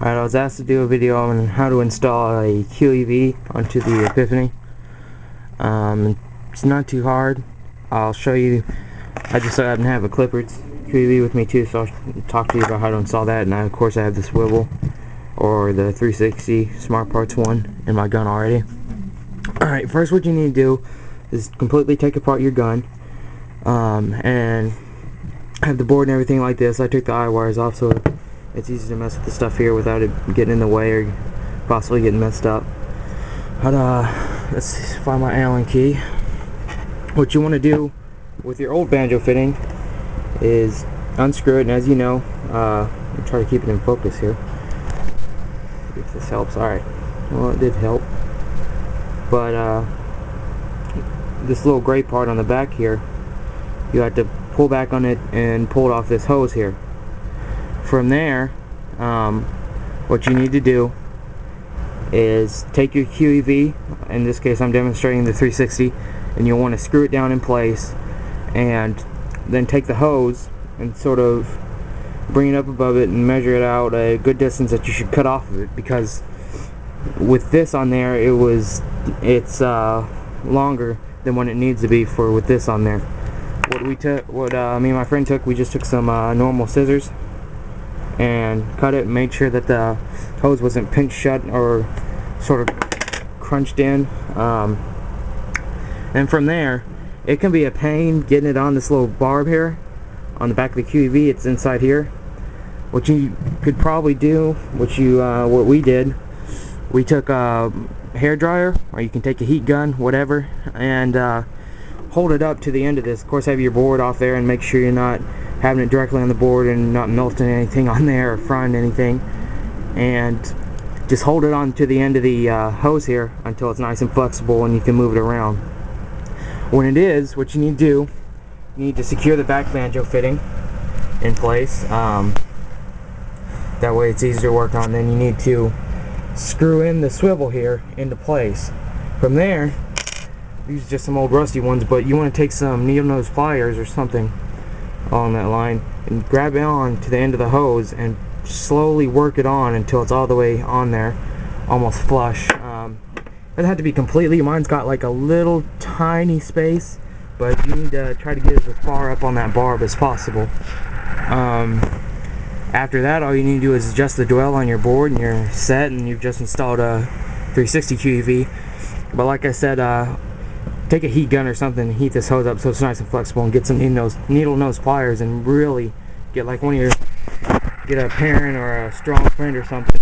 Alright, I was asked to do a video on how to install a QEV onto the Epiphany. It's not too hard. I'll show you. I just so happen to have a Clippers QEV with me too, so I'll talk to you about how to install that. And of course I have the swivel or the 360 Smart Parts one in my gun already. Alright, first what you need to do is completely take apart your gun and have the board and everything like this. I took the eye wires off so it's easy to mess with the stuff here without it getting in the way or possibly getting messed up. But let's find my Allen key. What you want to do with your old banjo fitting is unscrew it, and as you know, I'll try to keep it in focus here. See if this helps. Alright, well, it did help. But this little gray part on the back here, you have to pull back on it and pull it off this hose here. From there, what you need to do is take your QEV, in this case I'm demonstrating the 360, and you'll want to screw it down in place and then take the hose and sort of bring it up above it and measure it out a good distance that you should cut off of it, because with this on there it's longer than what it needs to be for with this on there. What me and my friend took, we just took some normal scissors and cut it and made sure that the hose wasn't pinched shut or sort of crunched in. And from there, it can be a pain getting it on this little barb here on the back of the QEV. It's inside here. What you could probably do, what we did, we took a hair dryer, or you can take a heat gun, whatever, and hold it up to the end of this. Of course, have your board off there and make sure you're not having it directly on the board and not melting anything on there or frying anything, and just hold it on to the end of the hose here until it's nice and flexible and you can move it around. When it is, what you need to do, you need to secure the back banjo fitting in place. That way it's easier to work on. Then you need to screw in the swivel here into place. From there, these are just some old rusty ones, but you want to take some needle nose pliers or something on that line and grab it on to the end of the hose and slowly work it on until it's all the way on there, almost flush. It doesn't have to be completely. Mine's got like a little tiny space, but you need to try to get it as far up on that barb as possible. After that, all you need to do is adjust the dwell on your board and you're set, and you've just installed a 360 QEV. But like I said, take a heat gun or something and heat this hose up so it's nice and flexible, and get some needle nose pliers and really get like get a parent or a strong friend or something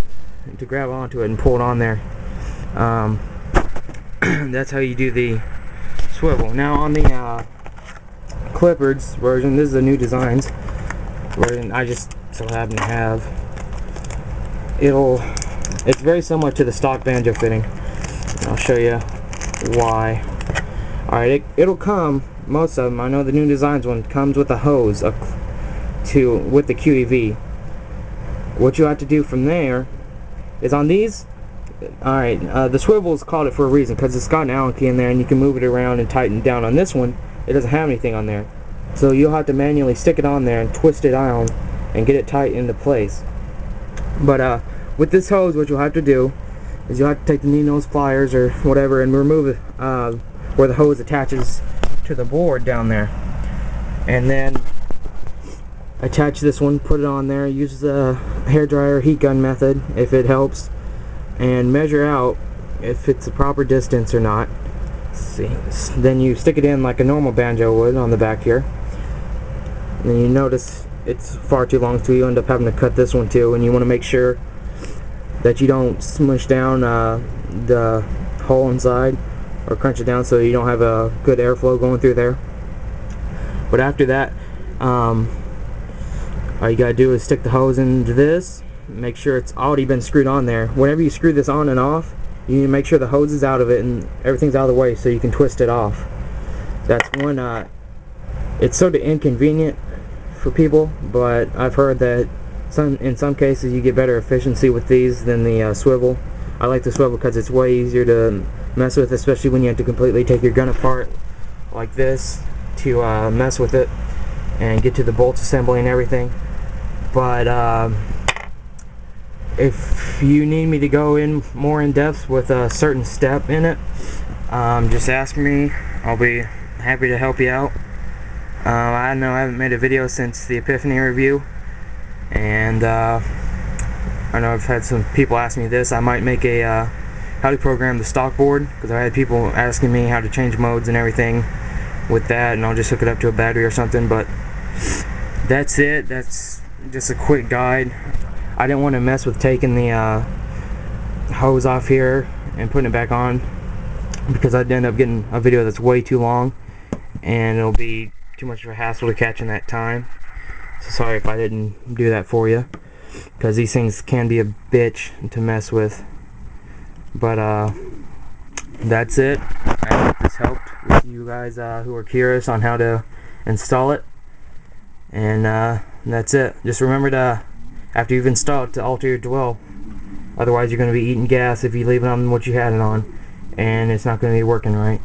to grab onto it and pull it on there. That's how you do the swivel. Now on the Clippers version, this is the new designs version I just so happen to have. It's very similar to the stock banjo fitting. I'll show you why. Alright, it'll come, most of them, I know the new designs one comes with a hose with the QEV. What you have to do from there is on these, alright, the swivel is called it for a reason, because it's got an Allen key in there and you can move it around and tighten it down. On this one, it doesn't have anything on there, so you'll have to manually stick it on there and twist it down and get it tight into place. But with this hose, what you'll have to do is you'll have to take the needle nose pliers or whatever and remove it where the hose attaches to the board down there, and then attach this one, put it on there, use the hairdryer heat gun method if it helps, and measure out if it's the proper distance or not. Let's see. Then you stick it in like a normal banjo would on the back here, and then you notice it's far too long, so you end up having to cut this one too, and you want to make sure that you don't smush down the hole inside or crunch it down so you don't have a good airflow going through there. But after that, all you gotta do is stick the hose into this, make sure it's already been screwed on there. Whenever you screw this on and off, you need to make sure the hose is out of it and everything's out of the way so you can twist it off. That's one, it's sort of inconvenient for people, but I've heard that in some cases you get better efficiency with these than the swivel. I like the swivel because it's way easier to mess with, especially when you have to completely take your gun apart like this to mess with it and get to the bolt assembly and everything. But if you need me to go in more in depth with a certain step in it, just ask me. I'll be happy to help you out. I know I haven't made a video since the Epiphany review, and I know I've had some people ask me this. I might make a how to program the stock board, because I had people asking me how to change modes and everything with that, and I'll just hook it up to a battery or something. But that's it. That's just a quick guide. I didn't want to mess with taking the hose off here and putting it back on, because I'd end up getting a video that's way too long and it'll be too much of a hassle to catch in that time. So sorry if I didn't do that for you, because these things can be a bitch to mess with. But that's it. I hope this helped with you guys who are curious on how to install it. And that's it. Just remember to, after you've installed it, to alter your dwell. Otherwise you're going to be eating gas if you leave it on what you had it on, and it's not going to be working right.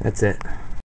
That's it.